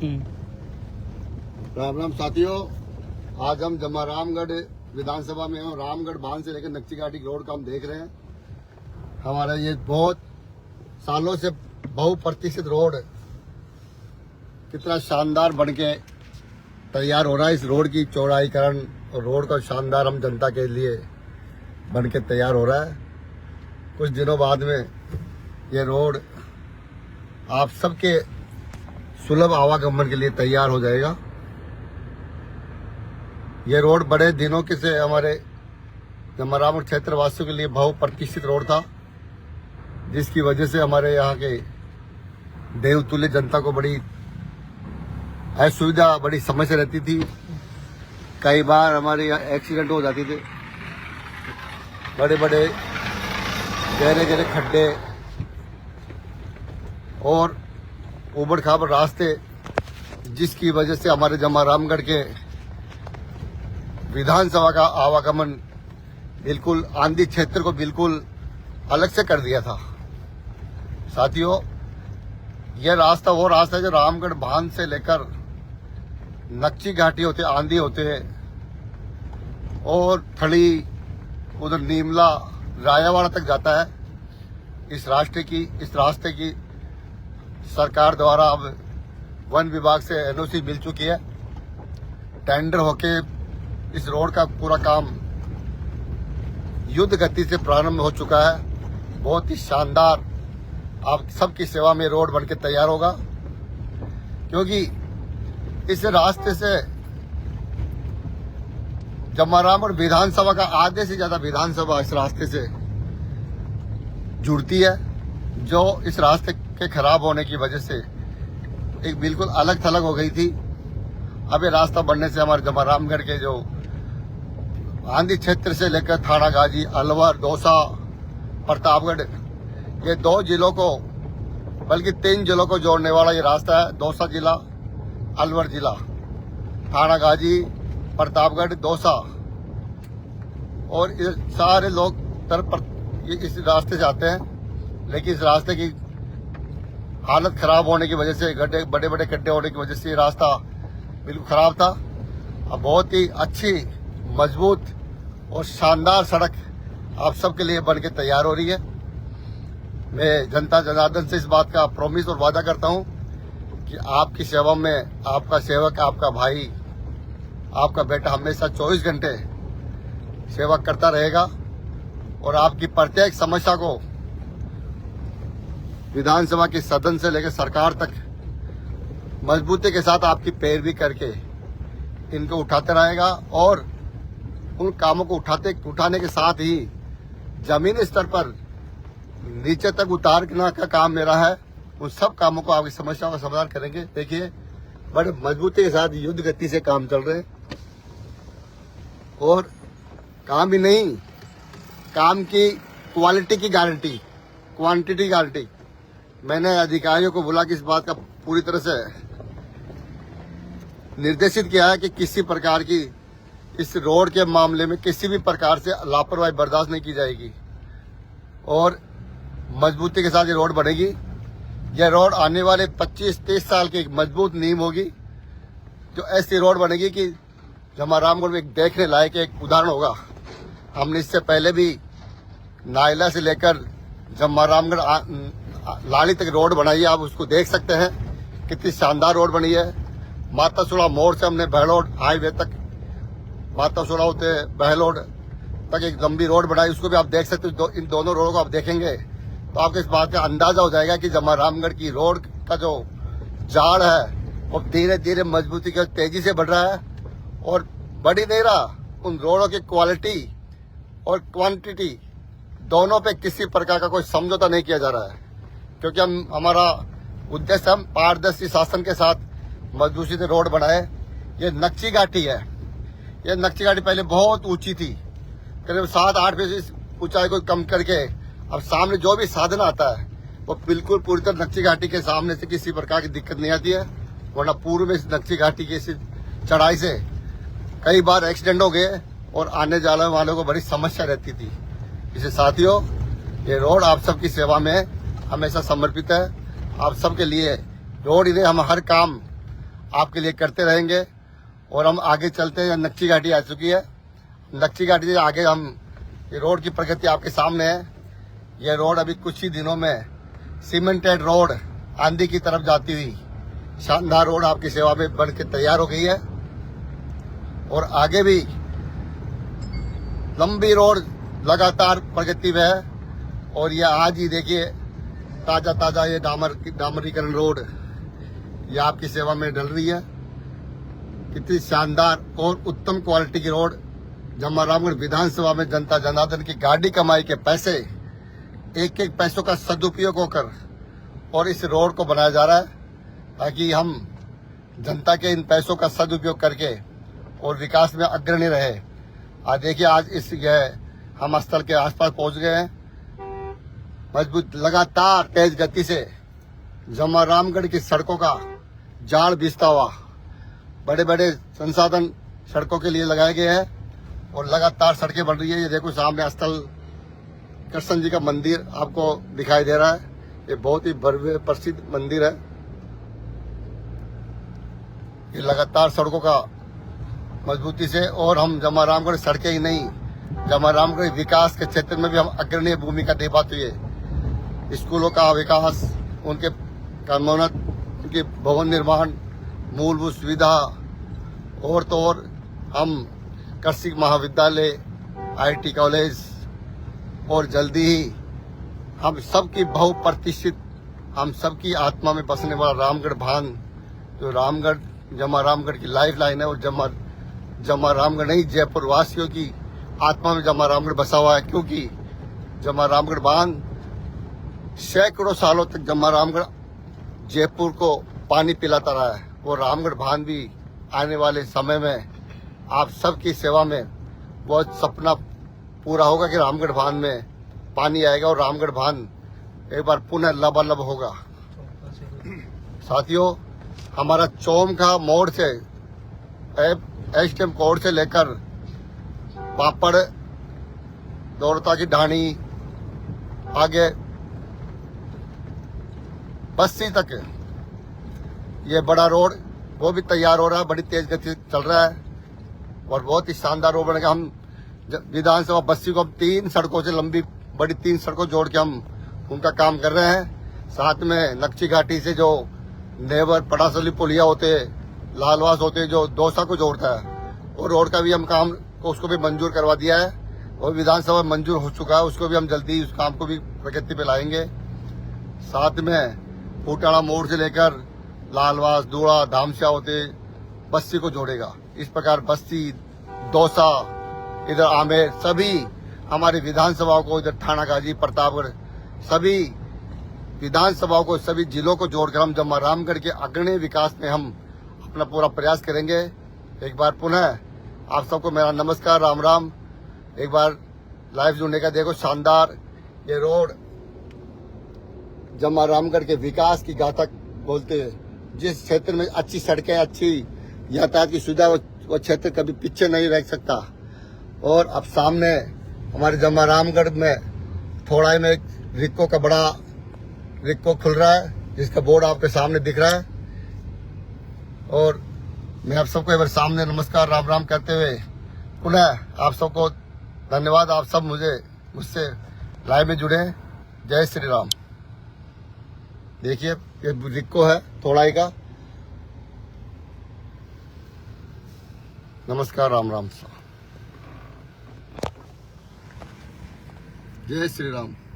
राम राम साथियों, आज हम जमारामगढ़ विधानसभा में हम रामगढ़ बांध से लेकर नक्ची घाटी रोड का हम देख रहे हैं। हमारा ये बहुत सालों से बहुप्रतीक्षित रोड कितना शानदार बनके तैयार हो रहा है। इस रोड की चौड़ाईकरण और रोड का शानदार हम जनता के लिए बनके तैयार हो रहा है। कुछ दिनों बाद में ये रोड आप सबके सुलभ आवागमन के लिए तैयार हो जाएगा। ये रोड बड़े दिनों के से हमारे जमारामगढ़ क्षेत्र वासियों के लिए बहुप्रतीक्षित रोड था, जिसकी वजह से हमारे यहाँ के देवतुल्य जनता को बड़ी असुविधा, बड़ी समस्या रहती थी। कई बार हमारे यहाँ एक्सीडेंट हो जाते थे, बड़े बड़े गहरे गहरे खड्डे और उबड़ खाबड़ रास्ते, जिसकी वजह से हमारे जमारामगढ़ के विधानसभा का आवागमन बिल्कुल आंधी क्षेत्र को बिल्कुल अलग से कर दिया था। साथियों, यह रास्ता वो रास्ता है जो रामगढ़ बांध से लेकर नक्ची घाटी होते आंधी होते हैं और थड़ी उधर नीमला रायावाड़ा तक जाता है। इस रास्ते की सरकार द्वारा अब वन विभाग से एनओसी मिल चुकी है। टेंडर होके इस रोड का पूरा काम युद्ध गति से प्रारंभ हो चुका है। बहुत ही शानदार आप सबकी सेवा में रोड बनके तैयार होगा, क्योंकि इस रास्ते से जमारामगढ़ विधानसभा का आधे से ज्यादा विधानसभा इस रास्ते से जुड़ती है, जो इस रास्ते के खराब होने की वजह से एक बिल्कुल अलग थलग हो गई थी। अब ये रास्ता बनने से हमारे जमारामगढ़ के जो आंधी क्षेत्र से लेकर थाना गाजी, अलवर, दौसा, प्रतापगढ़, ये 2 जिलों को बल्कि 3 जिलों को जोड़ने वाला ये रास्ता है। दौसा जिला, अलवर जिला, थाना गाजी, प्रतापगढ़, दौसा, और ये सारे लोग ये इस रास्ते से आते हैं। लेकिन इस रास्ते की हालत खराब होने की वजह से, गड्ढे, बड़े बड़े गड्ढे होने की वजह से ये रास्ता बिल्कुल खराब था। अब बहुत ही अच्छी, मजबूत और शानदार सड़क आप सबके लिए बनके तैयार हो रही है। मैं जनता जनार्दन से इस बात का प्रॉमिस और वादा करता हूं कि आपकी सेवा में आपका सेवक, आपका भाई, आपका बेटा हमेशा 24 घंटे सेवा करता रहेगा और आपकी प्रत्येक समस्या को विधानसभा के सदन से लेकर सरकार तक मजबूती के साथ आपकी पैरवी करके इनको उठाते रहेगा। और उन कामों को उठाने के साथ ही जमीनी स्तर पर नीचे तक उतारना का काम मेरा है। उन सब कामों को, आपकी समस्याओं का समाधान करेंगे। देखिए, बड़े मजबूती के साथ युद्ध गति से काम चल रहे हैं और काम ही नहीं, काम की क्वालिटी की गारंटी, क्वांटिटी गारंटी। मैंने अधिकारियों को बोला कि इस बात का पूरी तरह से निर्देशित किया है कि किसी प्रकार की इस रोड के मामले में किसी भी प्रकार से लापरवाही बर्दाश्त नहीं की जाएगी और मजबूती के साथ ये रोड बनेगी। यह रोड आने वाले 25-30 साल की एक मजबूत नींव होगी, जो ऐसी रोड बनेगी कि जमारामगढ़ में एक देखने लायक एक उदाहरण होगा। हमने इससे पहले भी नायला से लेकर जमारामगढ़ लाली तक रोड बनाई है, आप उसको देख सकते हैं कितनी शानदार रोड बनी है। माता सुड़ा मोड़ से हमने बहलोड हाईवे तक, माता सुड़ा होते बहलोड तक एक लंबी रोड बनाई, उसको भी आप देख सकते हो। इन दोनों रोडों को आप देखेंगे तो आपको इस बात का अंदाजा हो जाएगा कि जमारामगढ़ की रोड का जो जाड़ है वो धीरे धीरे मजबूती के तेजी से बढ़ रहा है और बढ़ ही नहीं रहा। उन रोडों की क्वालिटी और क्वांटिटी दोनों पे किसी प्रकार का कोई समझौता नहीं किया जा रहा है, क्योंकि हमारा उद्देश्य हम पारदर्शी शासन के साथ मजबूती से रोड बनाए। ये नक्ची घाटी है। ये नक्ची घाटी पहले बहुत ऊंची थी, करीब 7-8 फीट ऊंचाई को कम करके अब सामने जो भी साधन आता है वो बिल्कुल पूरी तरह नक्ची घाटी के सामने से किसी प्रकार की दिक्कत नहीं आती है। वरना पूर्व में इस नक्ची घाटी की चढ़ाई से कई बार एक्सीडेंट हो गए और आने जाने वालों को बड़ी समस्या रहती थी। इसलिए साथियों, ये रोड आप सबकी सेवा में हमेशा समर्पित है। आप सबके लिए रोड ही नहीं, हम हर काम आपके लिए करते रहेंगे। और हम आगे चलते हैं। नक्ची घाटी आ चुकी है। नक्ची घाटी से आगे हम ये रोड की प्रगति आपके सामने है। ये रोड अभी कुछ ही दिनों में सीमेंटेड रोड आंधी की तरफ जाती हुई शानदार रोड आपकी सेवा में बन के तैयार हो गई है। और आगे भी लंबी रोड लगातार प्रगति में है। और ये आज ही देखिए ताजा ताजा ये डामरीकरण रोड ये आपकी सेवा में डल रही है। कितनी शानदार और उत्तम क्वालिटी की रोड जमरामगढ़ विधानसभा में जनता जनार्दन की गाड़ी कमाई के पैसे एक एक पैसों का सदुपयोग होकर और इस रोड को बनाया जा रहा है ताकि हम जनता के इन पैसों का सदुपयोग करके और विकास में अग्रणी रहे। आज देखिए आज इस हम स्थल के आसपास पहुंच गए हैं। मजबूत लगातार तेज गति से जमरामगढ़ की सड़कों का जाल बिछता हुआ बड़े बड़े संसाधन सड़कों के लिए लगाए गए हैं और लगातार सड़कें बन रही है। ये देखो सामने स्थल कृष्ण जी का मंदिर आपको दिखाई दे रहा है। ये बहुत ही भव्य प्रसिद्ध मंदिर है। ये लगातार सड़कों का मजबूती से और हम जमरामगढ़ सड़कें ही नहीं जमरामगढ़ विकास के क्षेत्र में भी हम अग्रणी भूमिका निभाते हुए स्कूलों का विकास, उनके कामोन्नत, उनके भवन निर्माण, मूलभूत सुविधा और तो और हम कृषि महाविद्यालय, IIT कॉलेज और जल्दी ही हम सबकी बहुप्रतिष्ठित हम सबकी आत्मा में बसने वाला रामगढ़ भान जो रामगढ़ जमरामगढ़ की लाइफ लाइन है। और जमरामगढ़ नहीं जयपुर वासियों की आत्मा में जमरामगढ़ बसा हुआ है क्योंकि जमरामगढ़ बांध सैकड़ों सालों तक जमरामगढ़ जयपुर को पानी पिलाता रहा है। वो रामगढ़ बांध भी आने वाले समय में आप सबकी सेवा में वो सपना पूरा होगा कि रामगढ़ बांध में पानी आएगा और रामगढ़ बांध एक बार पुनः लबालब होगा। साथियों, हमारा चोमखा मोड़ से STM कोर्ट से लेकर पापड़ दौड़ता की ढाणी आगे बस्ती तक ये बड़ा रोड वो भी तैयार हो रहा है। बड़ी तेज गति से चल रहा है और बहुत ही शानदार रोड बनेगा। हम विधानसभा बस्ती को हम 3 सड़कों से लंबी बड़ी 3 सड़कों जोड़ के हम उनका काम कर रहे हैं। साथ में नक्ची घाटी से जो नेवर पड़ासली पुलिया होते लालवास होते जो दौसा को जोड़ता है वो रोड का भी हम काम उसको भी मंजूर करवा दिया है और विधानसभा मंजूर हो चुका है। उसको भी हम जल्दी उस काम को भी प्रगति पे लाएंगे। साथ में फूटाड़ा मोड़ से लेकर लालवास, दूड़ा, धामसिया होते बस्ती को जोड़ेगा। इस प्रकार बस्ती, दौसा, इधर आमेर सभी हमारी विधानसभाओं को, इधर थाना गाजी, प्रतापगढ़ सभी विधानसभाओं को, सभी जिलों को जोड़कर हम जमरामगढ़ के अग्रणी विकास में हम अपना पूरा प्रयास करेंगे। एक बार पुनः आप सबको मेरा नमस्कार, राम राम। एक बार लाइव जुड़ने का देखो शानदार ये रोड जमरामगढ़ के विकास की गाथा बोलते हैं। जिस क्षेत्र में अच्छी सड़कें, अच्छी यातायात की सुविधा वो क्षेत्र कभी पीछे नहीं रह सकता। और अब सामने हमारे जमरामगढ़ में थोड़ा में रिक्को का बड़ा रिक्को खुल रहा है जिसका बोर्ड आपके सामने दिख रहा है। और मैं आप सबको एक बार सामने नमस्कार राम राम करते हुए पुनः आप सबको धन्यवाद। आप सब मुझसे लाइव में जुड़े। जय श्री राम। देखिए ये रिक्को है थोड़ाई का। नमस्कार राम राम। जय श्री राम।